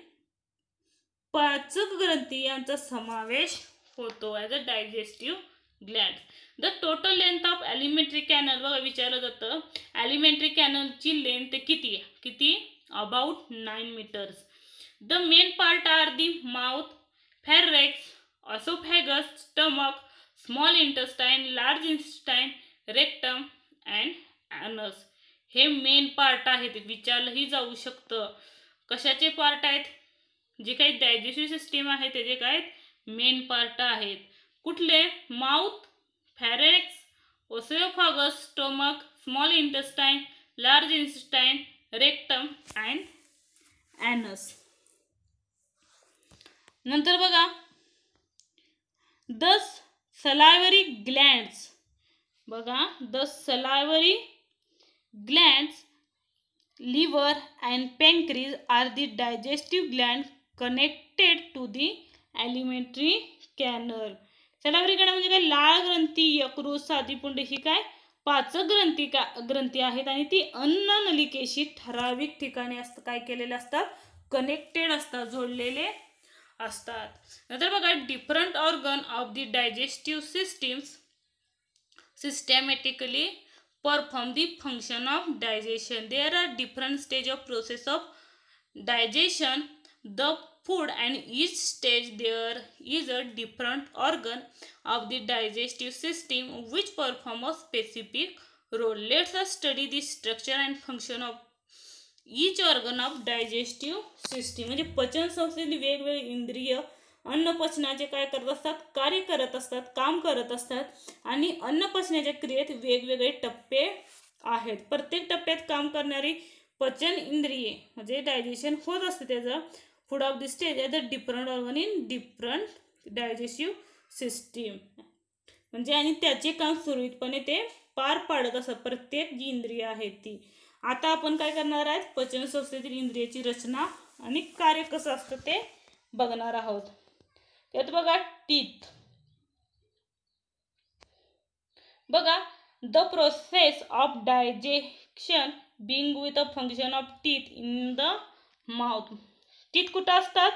पाचक ग्रंथी यांचा समावेश होतो as a digestive gland. The total length of alimentary canal, बघा विचारलं जातं, ॲलिमेंटरी कॅनलची लेंथ किती about 9 metres. The main part are the mouth, pharynx, oesophagus, stomach, small intestine, large intestine, rectum and anus. हे मेन पार्ट आहेत, विचारलंही जाऊ शकतं. कशाचे पार्ट आहेत, जे काही डायजेस्टिव्ह सिस्टीम आहे त्याचे काय मेन पार्ट आहेत, कुठले, mouth, pharynx, oesophagus, stomach, small intestine, large intestine, rectum and anus. नंतर बघा द सलायवरी ग्लँड्स. बघा the salivary glands, liver and pancreas are the digestive gland connected to the alimentary canal. Salivary gland म्हणजे काय, लाळ ग्रंथी, यकृत, साधीपुंड ही काय पाचक ग्रंथी आहेत आणि ती अन्न नलिकेशी ठराविक ठिकाणी काय केलेले असतात, कनेक्टेड असतात, जोडलेले असतात. नंतर बघा different organ of the digestive systems systematically perform the function of digestion. There are different stage of process of digestion the food, and each stage there is a different organ of the digestive system which perform a specific role. Let us study the structure and function of each organ of digestive system. म्हणजे पचन संस्थेतील वेगवेगळे इंद्रिय अन्न पचनाचे काय करत असतात, कार्य करत असतात, काम करत असतात, आणि अन्न पचनाच्या क्रियेत वेगवेगळे टप्पे आहेत. प्रत्येक टप्प्यात काम करणारी पचन इंद्रिये म्हणजे डायजेशन होत असते त्याचं. फूड ऑफ द स्टेज आहे the different organ in different digestive system म्हणजे आणि त्याचे काम सुरळीतपणे ते पार पाडत असतात प्रत्येक जी इंद्रिय आहेत ती. आता आपण काय करणार आहेत, पचन संस्थेतील इंद्रियाची रचना आणि कार्य कसं असतं ते बघणार आहोत. त्यात बघा टीथ. बघा the process of digestion being with a function of teeth in the mouth. Teeth कुठं असतात,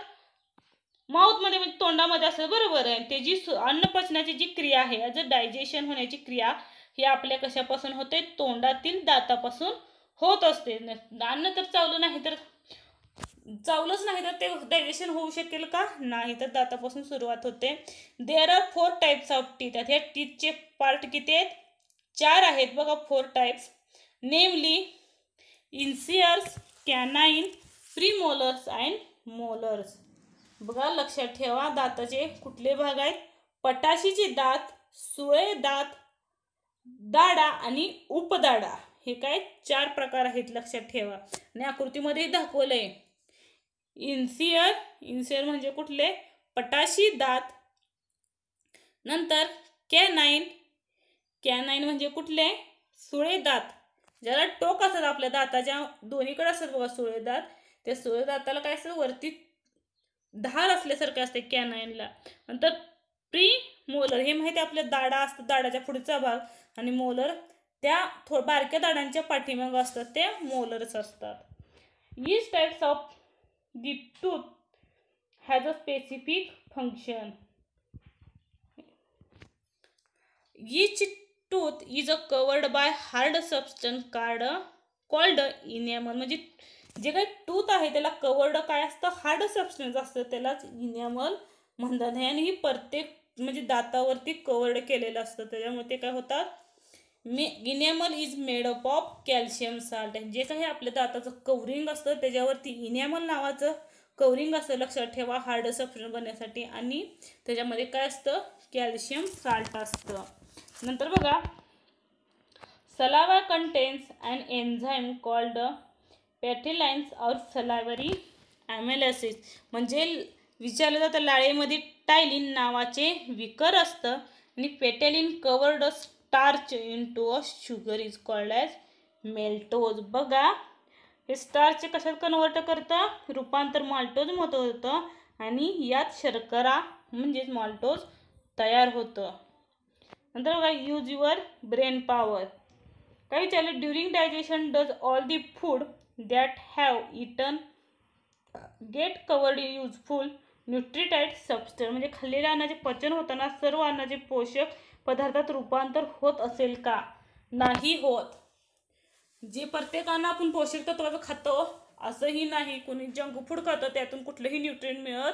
माउथ मध्ये म्हणजे तोंडामध्ये असतात, बरोबर आहे. त्याची अन्न पचनाची जी क्रिया आहे ॲज अ डायजेशन होण्याची क्रिया ही आपल्या कशापासून होते, तोंडातील दातापासून होत असते. अन्न तर चावलंच नाही तर ते डायजेशन होऊ शकेल का, नाही, तर दातापासून सुरुवात होते. There are 4 types of teeth. ह्या टीथचे पार्ट किती आहेत, 4 आहेत बघा, 4 टाइप्स. नेमली इन्सियर्स, कॅनाइन, प्रीमोलर्स अँड मोलर्स. बघा लक्षात ठेवा दाताचे कुठले भाग आहेत, पटाशीचे दात, सुळे दात, दाडा आणि उपदाडा. हे काय 4 प्रकार आहेत, लक्षात ठेवा. आणि आकृतीमध्ये दाखवलंय. इन्सियर म्हणजे कुठले, पटाशी दात. नंतर कॅनाइन म्हणजे कुठले, सुळे दात. ज्याला टोक असतात आपल्या दाताच्या दोन्हीकडे असतात बघा सुळे दात. त्या सुळे दाताला काय असतं, वरती धार असल्यासारखं असते कॅनाइनला. नंतर प्री मोलर हे माहिती आपल्या दाडा असतं, दाडाच्या पुढचा भाग. आणि मोलर त्या बारक्या दाडांच्या पाठीमाग असतात, ते मोलर्स असतात. Each types of the tooth has a specific function. Each tooth is a covered by hard substance called enamel. म्हणजे जे काही टूथ आहे त्याला कवर्ड काय असतं, हार्ड सबस्टन्स असतं, त्यालाच इनॅमल म्हणतात. आणि ही प्रत्येक म्हणजे दातावरती कवर्ड केलेलं असतं, त्याच्यामुळे ते काय होतात, enamel is made up of calcium salt. जे काही आपल्या दाताचं कवरिंग असतं त्याच्यावरती इनॅमल नावाचं कवरिंग असतं, लक्षात ठेवा, हार्ड सबस्टन्स बनण्यासाठी. आणि त्याच्यामध्ये काय असतं, कॅल्शियम साल्ट असतं. नंतर बघा सलावा कंटेन्स अन एन्झाईम कॉल्ड पेटिलाइन्स और सलावरी ॲमेलेसिस. म्हणजे विचारलं जातं लाळेमध्ये टायलिन नावाचे विकर असतं आणि ptyalin converts starch into a sugar is called as maltose. बघा हे स्टार्च कशात कन्वर्ट करतं, रूपांतर माल्टोज मध्ये होतं आणि यात शर्करा म्हणजेच माल्टोज तयार होतं. नंतर बघा यूज युअर ब्रेन पॉवर. काय विचारलं, during digestion does all the food that have eaten get converted useful nutritive substance. म्हणजे खाल्लेल्या अन्नाचे पचन होताना सर्व अन्नाचे पोषक पदार्थात रूपांतर होत असेल का, नाही होत. जे प्रत्येक अन्न आपण पोषक तत्वाचं खातो असंही नाही, कोणी जंक फूड खातं त्यातून कुठलंही न्यूट्रिएंट मिळत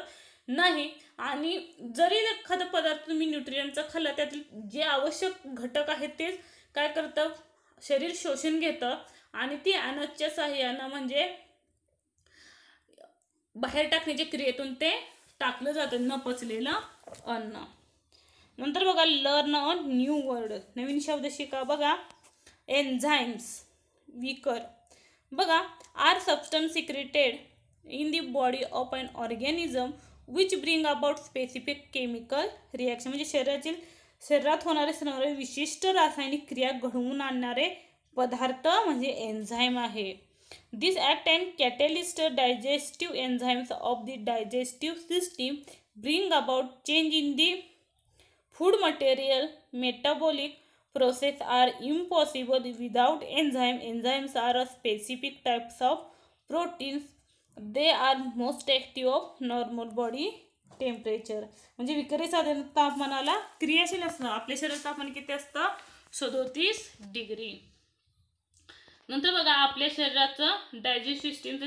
नाही. आणि जरी एखादा पदार्थ तुम्ही न्यूट्रिएंटचा खाल्ला त्यातील जे आवश्यक घटक आहेत तेच काय करतं, शरीर शोषून घेतं आणि ती ॲनसच्या साहाय्यानं म्हणजे बाहेर टाकण्याच्या क्रियेतून ते टाकलं जातं न पचलेलं अन्न. नंतर बघा लर्न अ न्यू वर्ड, नवीन शब्द शिका. बघा एन्झाईम्स, विकर. बघा are substance secreted in the body of an organism which bring about specific chemical reaction. म्हणजे शरीरात होणारे विशिष्ट रासायनिक क्रिया घडवून आणणारे पदार्थ म्हणजे एन्झाईम आहे. This act and catalyst digestive enzymes of the digestive system bring about change in the food material. Metabolic process are impossible without enzyme. Enzymes are a specific types of proteins. They are most active of normal body temperature. म्हणजे विकारी साधारण तापमानाला क्रियाशील असणं. आपल्या शरीरात तापमान किती असतं, 37 डिग्री. नंतर बघा आपल्या शरीराचं डायजेस्टिव्ह सिस्टीमचं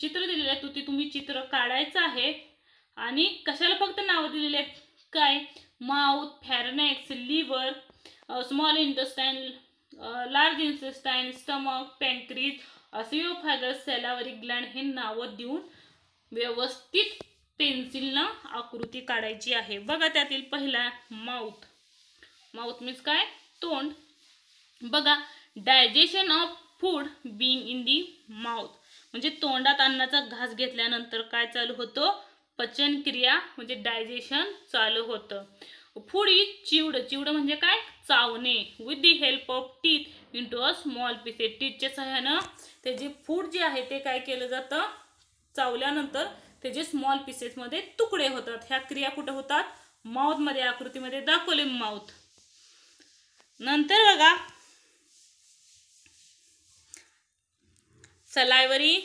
चित्र दिलेलं आहे, ते तुम्ही चित्र काढायचं आहे. आणि कशाला फक्त नावं दिलेली आहेत, काय, mouth, pharynx, liver, small intestine, large intestine, stomach, pancreas, oesophagus, salivary gland हे नावं देऊन व्यवस्थित पेन्सिलनं आकृती काढायची आहे. बघा त्यातील पहिला माउथ. माउथ मीन्स काय, तोंड. बघा digestion of food being in the mouth, म्हणजे तोंडात अन्नाचा घास घेतल्यानंतर काय चालू होतं, पचनक्रिया म्हणजे डायजेशन चालू होतं. फूड इज चिवड, चिवड म्हणजे काय, चावणे. With the help of teeth into a small pieces, टीथच्या सहाय्यानं ते जे फूड जे आहे ते काय केलं जातं, चावल्यानंतर त्याचे स्मॉल पीसेसमध्ये तुकडे होतात. ह्या क्रिया कुठे होतात, माउथमध्ये, आकृतीमध्ये दाखवले माउथ. नंतर बघा सलायवरी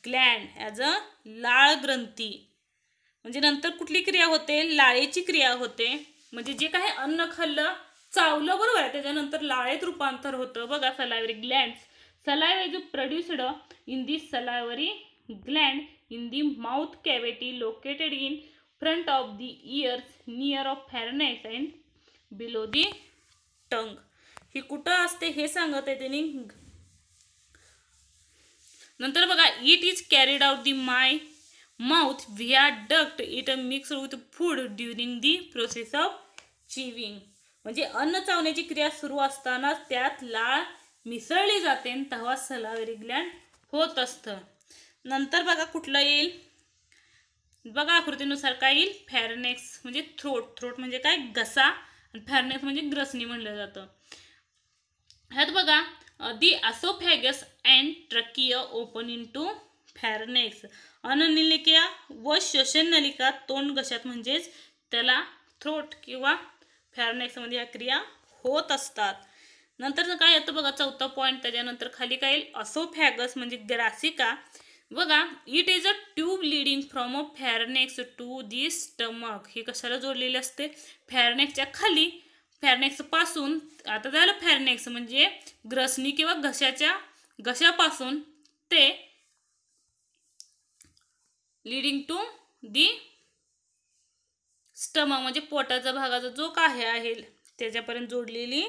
ग्लँड ॲज अ लाळ ग्रंथी, म्हणजे नंतर कुठली क्रिया होते, लाळेची क्रिया होते. म्हणजे जे काही अन्न खाल्लं, चावलं, बरोबर आहे, त्याच्यानंतर लाळेत रूपांतर होतं. बघा salivary gland, saliva is produced in the salivary gland in the mouth cavity located in front of the ears near of pharynx and below the tongue. ही कुठं असते हे सांगत आहे त्यांनी. नंतर बघा it is carried out the my mouth via duct, it mix with food during the process of chewing, म्हणजे अन्न चावण्याची क्रिया सुरू असताना त्यात लाळ मिसळली जाते तेव्हा सलायवरी ग्लँड होत असतं. नंतर बघा कुठलं येईल, बघा आकृतीनुसार काय येईल, फॅरनेक्स म्हणजे थ्रोट, थ्रोट म्हणजे काय, घसा, आणि फॅरनेक्स म्हणजे ग्रसनी म्हणलं जातं. ह्यात बघा दी असोफॅगस अँड ट्रकिया ओपन इनटू फॅरनेक्स, अन्ननलिका व श्वसन नलिका तोंड घशात म्हणजेच त्याला थ्रोट किंवा फॅरनेक्समध्ये ह्या क्रिया होत असतात. नंतर काय येतं बघा चौथा पॉईंट, त्याच्यानंतर खाली काय येईल, असोफॅगस म्हणजे ग्रासिका. बघा it is a tube leading from a pharynx to the stomach, ही कशाला जोडलेली असते, फॅरनेक्सच्या खाली, फॅरनेक्स पासून, आता झालं फॅरनेक्स म्हणजे ग्रसनी किंवा घशापासून ते लिडिंग टू दी स्टमक म्हणजे पोटाचा भागाचा जो काय आहे त्याच्यापर्यंत जोडलेली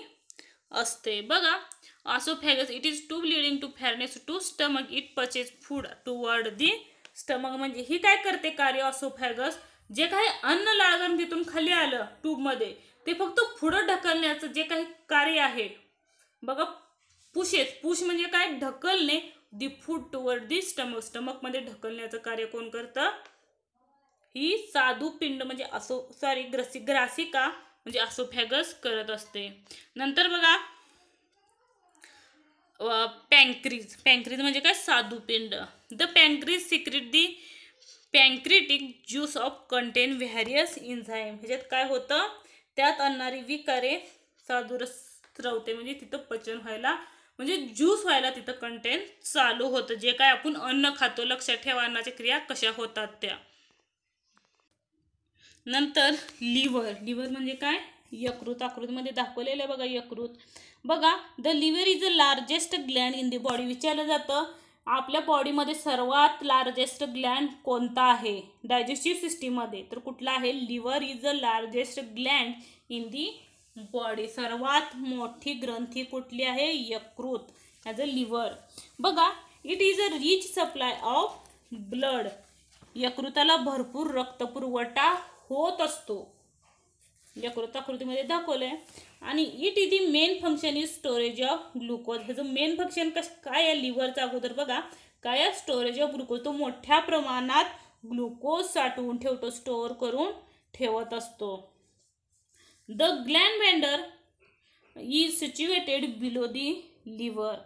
असते. बघा oesophagus it is tube leading to pharynx to stomach, it pushes food toward the stomach, म्हणजे ही काय करते कार्य, असोफॅगस जे काही अन्न लाळग्रंथीतून खाली आलं ट्यूबमध्ये ते फक्त पुढं ढकलण्याचं जे काही कार्य आहे. बघा पुश म्हणजे काय, ढकलणे, the food toward the stomach, स्टमकमध्ये ढकलण्याचं कार्य कोण करतं, ही साधू पिंड म्हणजे ग्रासिका म्हणजे असोफॅगस करत असते. नंतर बघा पॅन्क्रीज, पॅन्क्रीज म्हणजे काय, साधू पिंड. The pancreas secrete the pancreatic juice of contain various enzyme, ह्याच्यात काय होतं, त्यात आणणारी विकारे साधूरस स्रवते, म्हणजे तिथं पचन व्हायला, म्हणजे ज्यूस व्हायला तिथं कंटेन चालू होतं. जे काय आपण अन्न खातो, लक्षात ठेवा अन्नाच्या क्रिया कशा होतात त्या. नंतर लिव्हर, लिव्हर म्हणजे काय, यकृत, आकृतीमध्ये दाखवलेलं आहे बघा यकृत. बघा the liver is the largest gland in the body, विचारलं जातं आपल्या बॉडीमध्ये सर्वात लार्जेस्ट ग्लँड कोणता आहे डायजेस्टिव्ह सिस्टीममध्ये, तर कुठला आहे, liver is the largest gland in the body, सर्वात मोठी ग्रंथी कुठली आहे, यकृत, ॲज अ लिव्हर. बघा it is a rich supply of blood, यकृताला भरपूर रक्तपुरवठा होत असतो, यकृत आकृतीमध्ये दाखवलंय. आणि it is the main function is storage of glucose, ह्याचं मेन फंक्शन काय आहे लिव्हरचा, अगोदर बघा काय आहे, स्टोरेज ऑफ ग्लुकोज, तो मोठ्या प्रमाणात ग्लुकोज साठवून ठेवतो, स्टोअर करून ठेवत असतो. The gland bladder is situated below the liver,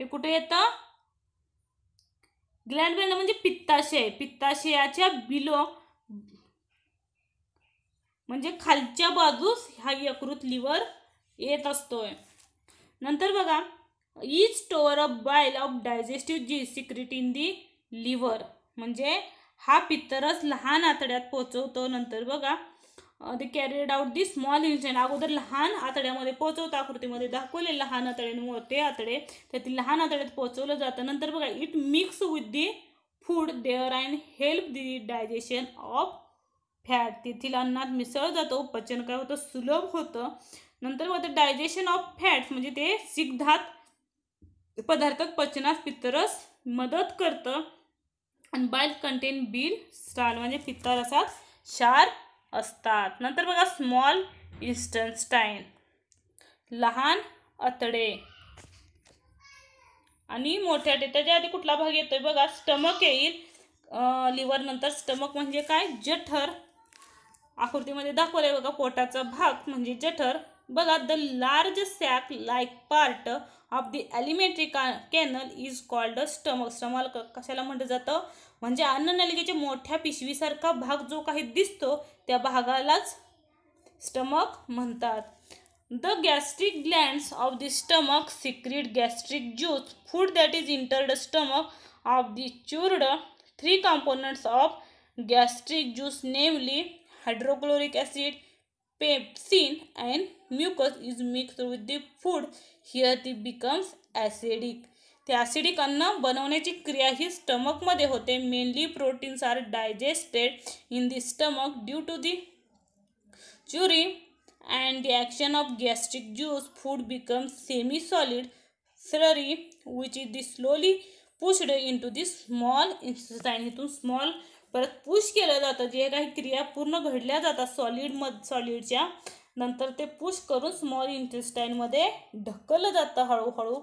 हे कुठे येतं, ग्लँड वेंडर म्हणजे पित्ताशय, पित्ताशयाच्या बिलो म्हणजे खालच्या बाजूस हा यकृत लिव्हर येत असतोय. नंतर बघा is store of bile of digestive जी सिक्रेट इन दी लिव्हर, म्हणजे हा पित्तरस लहान आतड्यात पोहोचवतो. नंतर बघा they carried out the small intestine, अगोदर लहान आतड्यामध्ये पोहोचवतो, आकृतीमध्ये दाखवले लहान आतडे आणि मोठे आतडे, त्यातील लहान आतड्यात पोहोचवलं जातं. नंतर बघा it mix with the food there and help the digestion of fat, तेथील अन्नात मिसळ जातो, पचन काय होतं, सुलभ होतं. नंतर बघा डायजेशन ऑफ फॅट्स म्हणजे ते सिग्धात पदार्थात पचनास पित्तरस मदत करतं. आणि बाईल कंटेन बिल स्टाल म्हणजे पित्तरसात क्षार असतात. नंतर बघा स्मॉल इंटेस्टाईन, लहान आतडे, आणि मोठ्या त्याच्या आधी कुठला भाग येतोय बघा, स्टमक येईल. लिव्हर नंतर स्टमक म्हणजे काय, जठर. आकृतीमध्ये दाखवलंय बघा, पोटाचा भाग म्हणजे जठर. बघा, the large sac like part of the alimentary canal is called stomach. Stomach कशाला म्हटलं जातं, म्हणजे अन्ननलिकेच्या मोठ्या पिशवीसारखा भाग जो काही दिसतो त्या भागालाच स्टमक म्हणतात. The gastric glands of the stomach secrete gastric juice. Food that is enter the stomach of the chewed. 3 components of gastric juice, namely hydrochloric acid, pepsin and mucus is mixed with the food. Here it becomes acidic. ते acidic अन्न बनवण्याची क्रिया ही स्टमकमध्ये होते. Mainly proteins are digested in the stomach due to the chewing and the action of gastric juice. Food becomes semi-solid slurry which is the slowly pushed into the small intestine. इथून small परत push केलं जातं. जे काही क्रिया पूर्ण घडल्या जातात सॉलिडच्या नंतर ते पुश करून स्मॉल इंटेस्टाईनमध्ये ढकललं जातं हळूहळू.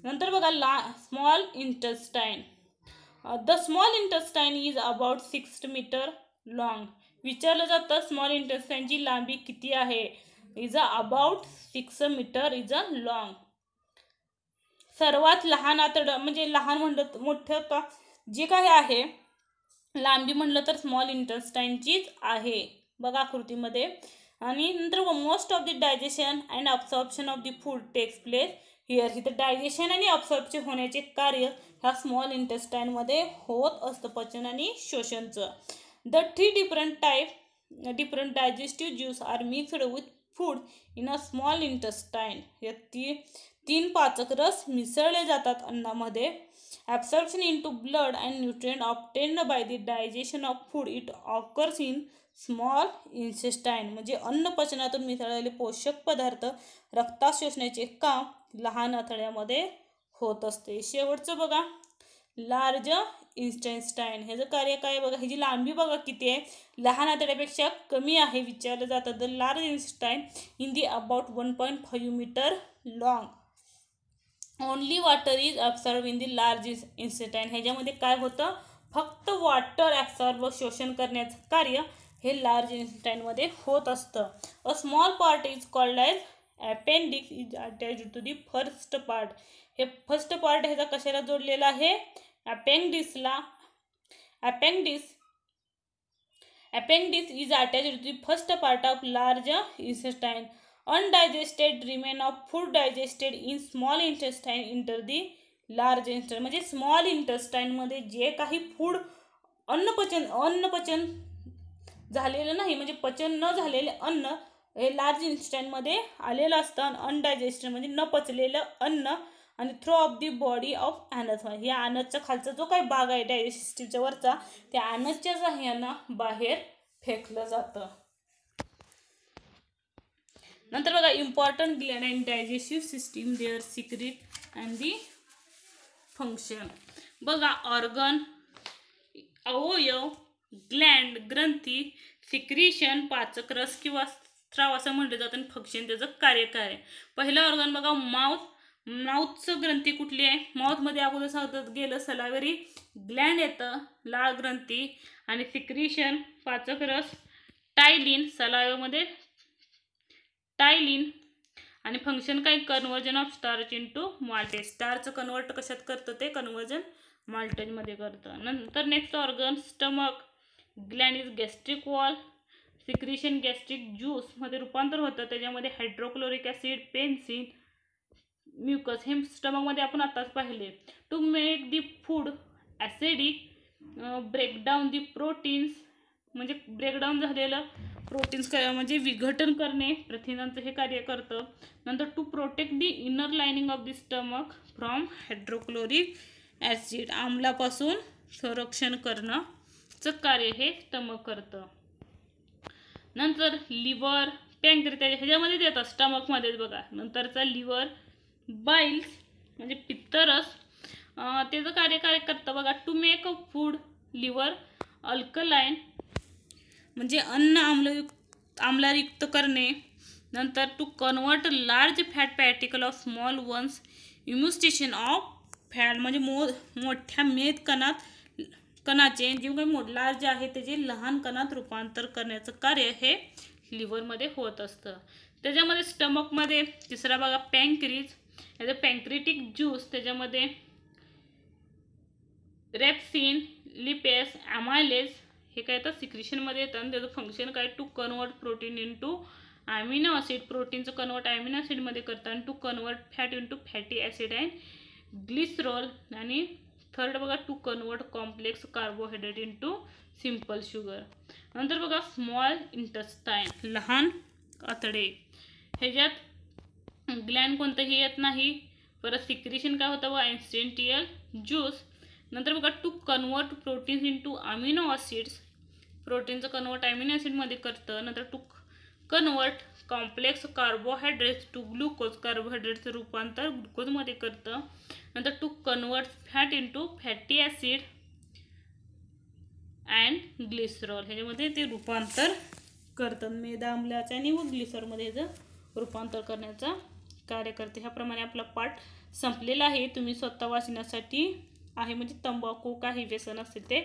नंतर बघा, small intestine. The small intestine is about 6 metre long. विचारलं जातं स्मॉल इंटेस्टाईनची लांबी किती आहे. Is about 6 metre is a long. सर्वात लहान आतडं म्हणजे लहान म्हणलं मोठं का जे काही आहे लांबी म्हणलं तर स्मॉल इंटेस्टाईनचीच आहे बघा आकृतीमध्ये. आणि नंतर most of the digestion and absorption of the food takes place here. इथं डायजेशन आणि अब्सॉर्प्शन होण्याचे कार्य ह्या स्मॉल इंटेस्टाईनमध्ये होत असतं, पचन आणि शोषणचं. The 3 different digestive juice are mixed with food in a small intestine. या 3 पाचक रस मिसळले जातात अन्नामध्ये. Absorption into blood and nutrient obtained by the digestion of food it occurs in small intestine. म्हणजे अन्न पचनातून मिसळलेले पोषक पदार्थ रक्तात शोषण्याचे काम लहान आतड्यामध्ये होत असते. शेवटचं बघा, लार्ज इंटेस्टाईन. ह्याचं कार्य काय बघा, ह्याची लांबी बघा किती आहे, लहान आतड्यापेक्षा कमी आहे. विचारलं जातं the large intestine in the about 1.5 metre long. Only water is absorb in the large intestine. ह्याच्यामध्ये काय होतं, फक्त वॉटर ॲब्सॉर्ब शोषण करण्याचं कार्य हे लार्ज इंटेस्टाईनमध्ये होत असतं. A small part is called as appendix is attached to the first part. हे फर्स्ट पार्ट ह्याचा कशाला जोडलेला आहे, अपेंडिक्सला. Appendix is attached to the first part of large intestine. Undigested remain of food digested in small intestine enter the large intestine. म्हणजे small इंटेस्टाईनमध्ये जे काही food अन्नपचन झालेलं नाही म्हणजे पचन न झालेले अन्न हे लार्ज इंटेस्टाईनमध्ये आलेलं असतं. अनडायजेस्टेड म्हणजे न पचलेलं अन्न आणि throw of the body of anus. या ॲनसचा खालचा जो काही भाग आहे डायजेस्टिव्हच्या वरचा त्या ॲनसच्या साह्यानं बाहेर फेकलं जातं. नंतर बघा, important Gland and digestive system there secret and the function. बघा, ऑर्गन, अवयव, ग्लँड, ग्रंथी, सिक्रिशन, पाचक रस किंवा स्त्राव असं म्हटलं जातं. आणि फंक्शन त्याचं कार्य काय आहे. पहिलं ऑर्गन बघा, माउथचं ग्रंथी कुठली आहे, माउथमध्ये अगोदर सांगत गेलं सलावरी ग्लँड येतं, लाळ ग्रंथी आणि सिक्रिशन पाचक रस, टायलिन सलावेमध्ये टायलिन आणि फंक्शन काय, conversion of starch into maltase. Starch convert कशात करतं, ते कन्वर्जन माल्टेजमध्ये करतं. नंतर next organ stomach, gland is gastric wall, secretion gastric ज्यूसमध्ये रूपांतर होतं, त्याच्यामध्ये हायड्रोक्लोरिक ॲसिड, पेन्सिन, म्युकस हे स्टमकमध्ये आपण आताच पाहिले. To make the food acidic, breakdown the proteins म्हणजे ब्रेकडाऊन झालेलं प्रोटीन्स म्हणजे विघटन करणे प्रथिनांचं हे कार्य करतं. नंतर to protect the inner lining of the stomach from hydrochloric acid, आम्लापासून संरक्षण करण्याचं कार्य हे स्टमक करतं. नंतर लिव्हर, पँक्रियास ह्याच्यामध्ये देतात स्टमकमध्येच बघा. नंतरचा लिव्हर, बाईल्स म्हणजे पित्तरस त्याचं कार्य काय करतं बघा. To make a food liver alkaline म्हणजे अन्न आम्लयुक्त करणे. नंतर to convert large fat particle of small ones emulsification of fat म्हणजे मोठ्या मेद कणाचे जे काही लार्ज आहे त्याचे लहान कणात रूपांतर करण्याचं कार्य हे लिव्हरमध्ये होत असतं. त्याच्यामध्ये स्टमकमध्ये तिसरा बघा पँक्रीज, याचं पँक्रिटिक ज्यूस, त्याच्यामध्ये रेप्सिन, लिपेस, ॲमायलेज हे काय तर सिक्रिशनमध्ये येतात आणि त्याचं फंक्शन काय to convert protein into amino acid, प्रोटीनचं कन्वर्ट ॲमिनो ॲसिडमध्ये करतात आणि to convert fat into fatty acid and glycerol, आणि थर्ड बघा to convert complex carbohydrate into simple sugar. नंतर बघा स्मॉल इंटेस्टाईन, लहान आतडे, ह्याच्यात ग्लॅन्ड कोणतंही येत नाही. परत सिक्रिशन काय होतं बघा इन्स्टेंटियल ज्यूस. नंतर बघा to convert proteins into amino acids, प्रोटीनचं कन्वर्ट अमिनो ॲसिडमध्ये करतं. नंतर to convert complex carbohydrates to glucose, कार्बोहायड्रेटचं रूपांतर ग्लुकोजमध्ये करतं. नंतर to convert fat into fatty acid and glycerol, ह्याच्यामध्ये ते रूपांतर करतात. मेदा आम्लाचं आणि व ग्लिसरॉलमध्ये ह्याचं रूपांतर करण्याचा कार्य करते. ह्याप्रमाणे आपला पाठ संपलेला आहे. तुम्ही स्वतः वाचण्यासाठी आहे म्हणजे तंबाखू काही व्यसन असेल ते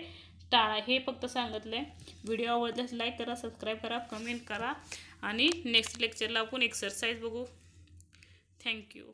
टाळा, हे फक्त सांगितलं आहे. व्हिडिओ आवडल्यास लाईक करा, सबस्क्राईब करा, कमेंट करा आणि नेक्स्ट लेक्चरला आपण एक्सरसाइज बघू. थँक्यू.